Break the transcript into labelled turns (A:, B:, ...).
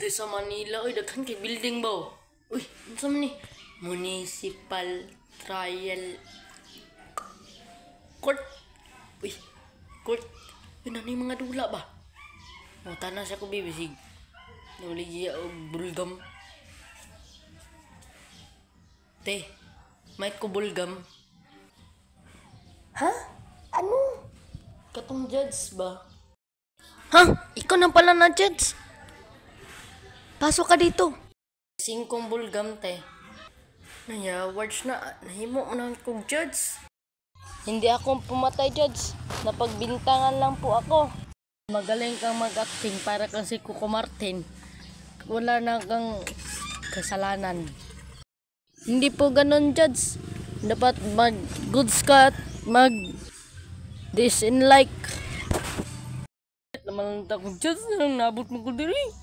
A: Dito sa Manila, uy, daghan kay building ba? Uy, ano sa man ni? Municipal Trial Court. Uy, court. Yun, ano yung mga dula ba? O, tanan siya ko bibisig. Nauligya o bulgam. Te, may ko bulgam. Ha? Ano? Katong judge ba? Ha? Ikaw na pala na judge? Pasok ka dito. Singkong bulgam, te. Naya, words na. Nahimo mo na kong judge. Hindi ako pumatay, judge. Napagbintangan lang po ako. Magaling kang mag-acting para kang si Coco Martin. Wala na kang kasalanan. Hindi po ganun, judge. Dapat mag-goods ka at mag-dislike. Naman lang takong judge. Nabot mo ko diri.